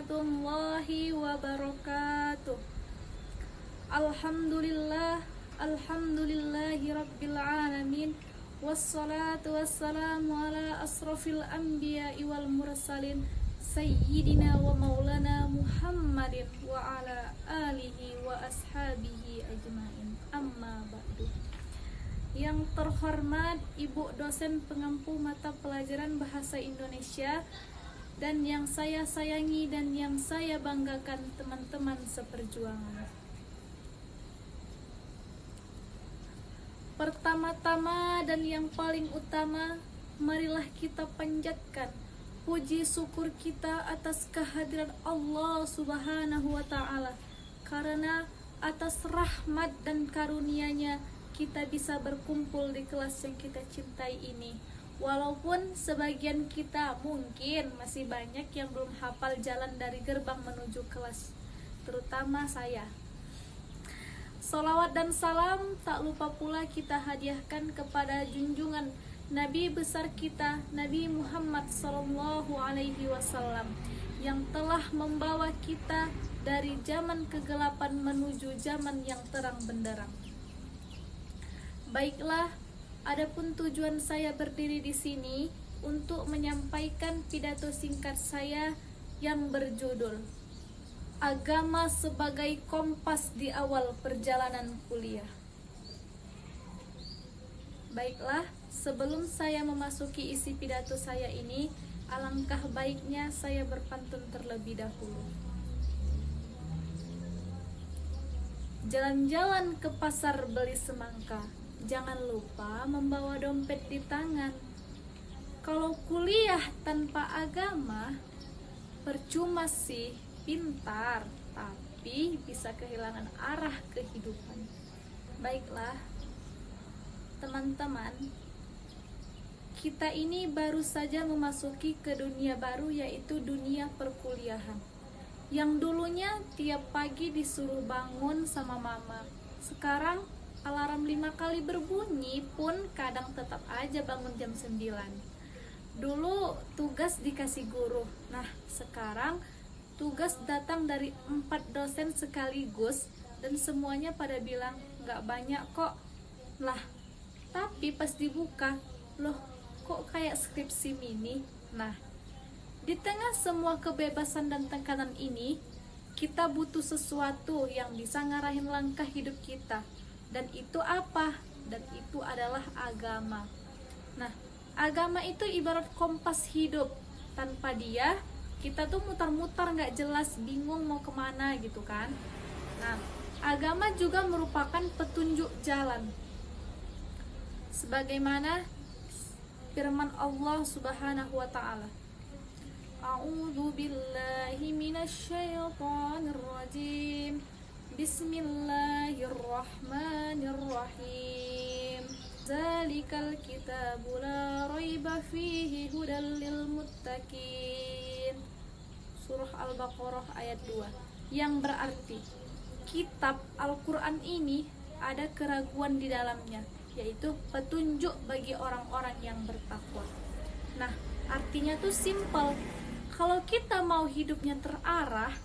warahmatullahi wabarakatuh. Alhamdulillahi rabbil alamin. Wassalatu wassalamu ala asrafil anbiya'i wal mursalin Sayyidina wa maulana Muhammadin wa ala alihi wa ashabihi ajmain. Amma ba'du. Yang terhormat Ibu dosen pengampu mata pelajaran Bahasa Indonesia, dan yang saya sayangi dan yang saya banggakan teman-teman seperjuangan. Pertama-tama dan yang paling utama, marilah kita panjatkan puji syukur kita atas kehadiran Allah Subhanahu wa Ta'ala, karena atas rahmat dan karunia-Nya kita bisa berkumpul di kelas yang kita cintai ini. Walaupun sebagian kita mungkin masih banyak yang belum hafal jalan dari gerbang menuju kelas, terutama saya. Salawat dan salam tak lupa pula kita hadiahkan kepada junjungan Nabi besar kita, Nabi Muhammad SAW, yang telah membawa kita dari zaman kegelapan menuju zaman yang terang benderang. Baiklah, adapun tujuan saya berdiri di sini untuk menyampaikan pidato singkat saya yang berjudul Agama sebagai kompas di awal perjalanan kuliah. Baiklah, sebelum saya memasuki isi pidato saya ini, alangkah baiknya saya berpantun terlebih dahulu. Jalan-jalan ke pasar beli semangka, jangan lupa membawa dompet di tangan. Kalau kuliah tanpa agama, percuma sih pintar, tapi bisa kehilangan arah kehidupan. Baiklah, teman-teman, kita ini baru saja memasuki ke dunia baru, yaitu dunia perkuliahan. Yang dulunya tiap pagi disuruh bangun sama mama, sekarang alarm 5 kali berbunyi pun kadang tetap aja bangun jam 9. Dulu tugas dikasih guru, nah sekarang tugas datang dari 4 dosen sekaligus dan semuanya pada bilang gak banyak kok. Lah, tapi pas dibuka, loh kok kayak skripsi mini. Nah, di tengah semua kebebasan dan tekanan ini, kita butuh sesuatu yang bisa ngarahin langkah hidup kita. Dan itu apa? Dan itu adalah agama. Nah, agama itu ibarat kompas hidup. Tanpa dia, kita tuh mutar-mutar gak jelas, bingung mau kemana gitu kan. Nah, agama juga merupakan petunjuk jalan, sebagaimana firman Allah Subhanahu wa Ta'ala, A'udzu billahi minasyaitonir rajim, Bismillahirrahmanirrahim, Zalikal kitabu la raiba fihi hudal lil muttaqin. Surah Al-Baqarah ayat 2, yang berarti kitab Al-Quran ini ada keraguan di dalamnya, yaitu petunjuk bagi orang-orang yang bertakwa. Nah, artinya tuh simple. Kalau kita mau hidupnya terarah,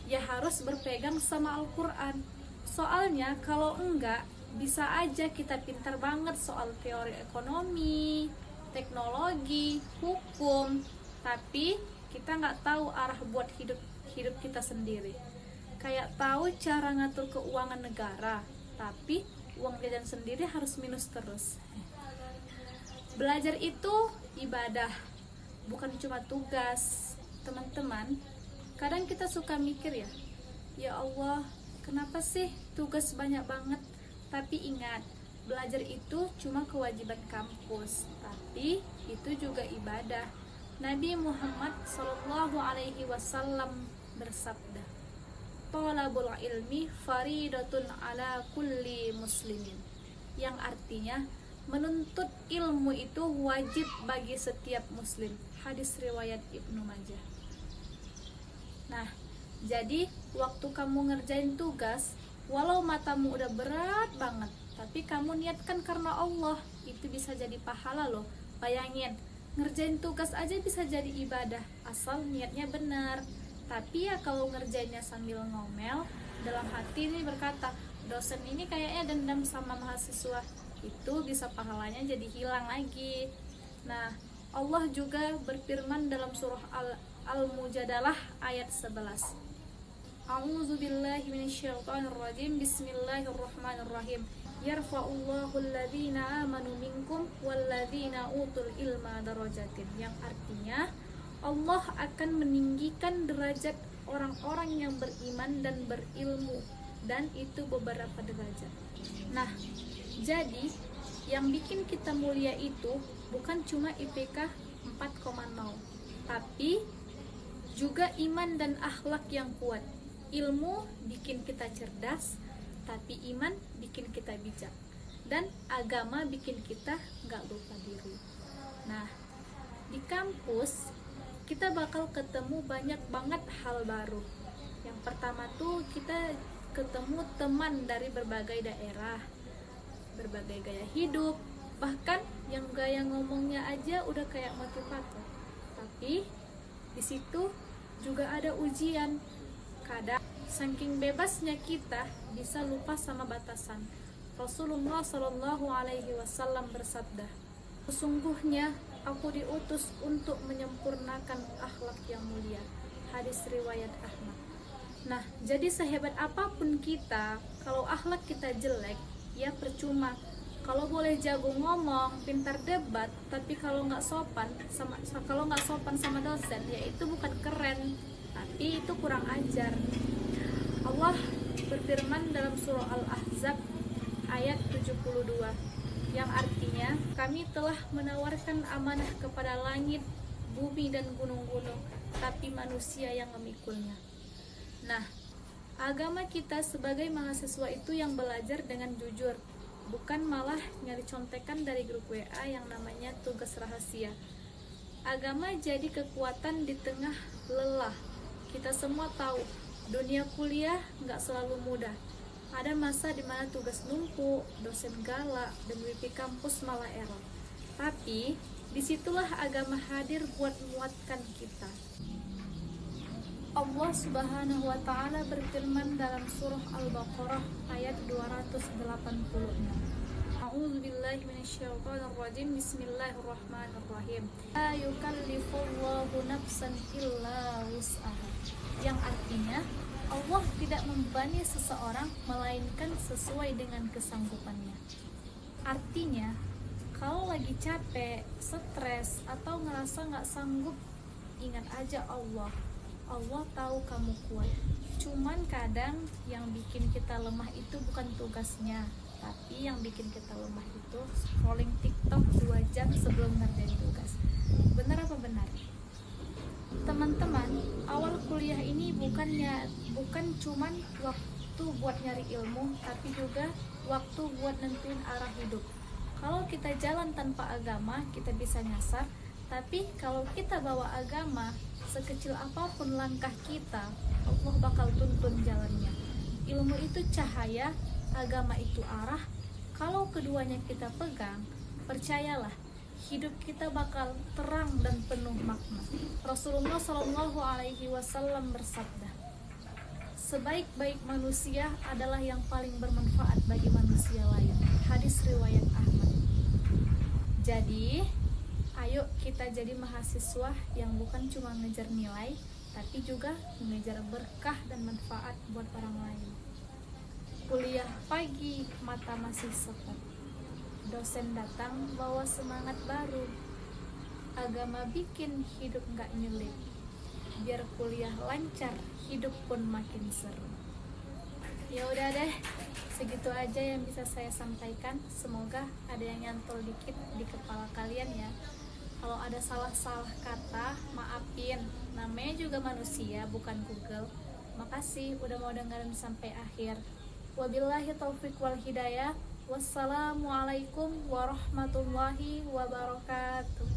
ya harus berpegang sama Al-Quran. Soalnya kalau enggak, bisa aja kita pintar banget soal teori ekonomi, teknologi, hukum, tapi kita nggak tahu arah buat hidup kita sendiri. Kayak tahu cara ngatur keuangan negara, tapi uang jajan sendiri harus minus terus. Belajar itu ibadah, bukan cuma tugas. Teman-teman, kadang kita suka mikir ya Allah, kenapa sih tugas banyak banget? Tapi ingat, belajar itu cuma kewajiban kampus, tapi itu juga ibadah. Nabi Muhammad SAW bersabda, Thalabul ilmi faridatun ala kulli muslimin, yang artinya menuntut ilmu itu wajib bagi setiap muslim. Hadis riwayat Ibnu Majah. Nah, jadi waktu kamu ngerjain tugas, walau matamu udah berat banget, tapi kamu niatkan karena Allah, itu bisa jadi pahala loh. Bayangin, ngerjain tugas aja bisa jadi ibadah asal niatnya benar. Tapi ya kalau ngerjainnya sambil ngomel, dalam hati ini berkata, dosen ini kayaknya dendam sama mahasiswa, itu bisa pahalanya jadi hilang lagi. Nah, Allah juga berfirman dalam surah Al-Mujadalah ayat 11. A'udzubillahi minasyaitonirrajim. Bismillahirrahmanirrahim. Yarfa'ullahu alladhina amanu minkum walladhina utul ilma darajatin. Yang artinya Allah akan meninggikan derajat orang-orang yang beriman dan berilmu, dan itu beberapa derajat. Nah, jadi yang bikin kita mulia itu bukan cuma IPK 4,0, tapi juga iman dan akhlak yang kuat. Ilmu bikin kita cerdas, tapi iman bikin kita bijak, dan agama bikin kita gak lupa diri. Nah, di kampus kita bakal ketemu banyak banget hal baru. Yang pertama tuh kita ketemu teman dari berbagai daerah, berbagai gaya hidup, bahkan yang gaya ngomongnya aja udah kayak motivator. Tapi di situ juga ada ujian. Kadang saking bebasnya kita bisa lupa sama batasan. Rasulullah Shallallahu Alaihi Wasallam bersabda, sesungguhnya aku diutus untuk menyempurnakan akhlak yang mulia. Hadis riwayat Ahmad. Nah, jadi sehebat apapun kita, kalau akhlak kita jelek, ya percuma. Kalau boleh jago ngomong, pintar debat, tapi kalau nggak sopan sama dosen, ya itu bukan keren, tapi itu kurang ajar. Allah berfirman dalam surah Al-Ahzab ayat 72, yang artinya kami telah menawarkan amanah kepada langit, bumi dan gunung-gunung, tapi manusia yang memikulnya. Nah, agama kita sebagai mahasiswa itu yang belajar dengan jujur, bukan malah nyari contekan dari grup WA yang namanya tugas rahasia. Agama jadi kekuatan di tengah lelah. Kita semua tahu dunia kuliah nggak selalu mudah. Ada masa dimana tugas numpuk, dosen galak, dan WP kampus malah error. Tapi disitulah agama hadir buat menguatkan kita. Allah Subhanahu wa Ta'ala berfirman dalam surah Al-Baqarah ayat 286. A'udzubillahi minasyaitonirrajim. Bismillahirrahmanirrahim. La yukallifullahu nafsan illa wus'aha. Yang artinya Allah tidak membebani seseorang melainkan sesuai dengan kesanggupannya. Artinya, kalau lagi capek, stres, atau ngerasa nggak sanggup, ingat aja Allah. Allah tahu kamu kuat. Cuman kadang yang bikin kita lemah itu bukan tugasnya, tapi yang bikin kita lemah itu scrolling TikTok 2 jam sebelum ngerjain tugas. Benar apa benar? Teman-teman, awal kuliah ini bukan cuman waktu buat nyari ilmu, tapi juga waktu buat nentuin arah hidup. Kalau kita jalan tanpa agama, kita bisa nyasar. Tapi kalau kita bawa agama, sekecil apapun langkah kita, Allah bakal tuntun jalannya. Ilmu itu cahaya, agama itu arah. Kalau keduanya kita pegang, percayalah, hidup kita bakal terang dan penuh makna. Rasulullah Shallallahu Alaihi Wasallam bersabda, sebaik-baik manusia adalah yang paling bermanfaat bagi manusia lain. Hadis riwayat Ahmad. Jadi, ayo kita jadi mahasiswa yang bukan cuma ngejar nilai, tapi juga mengejar berkah dan manfaat buat orang lain. Kuliah pagi, mata masih sepet. Dosen datang bawa semangat baru. Agama bikin hidup gak nyelip. Biar kuliah lancar, hidup pun makin seru. Ya udah deh, segitu aja yang bisa saya sampaikan. Semoga ada yang nyantol dikit di kepala kalian ya. Kalau ada salah-salah kata, maafin. Namanya juga manusia, bukan Google. Makasih udah mau dengerin sampai akhir. Wabillahi taufiq wal hidayah. Wassalamualaikum warahmatullahi wabarakatuh.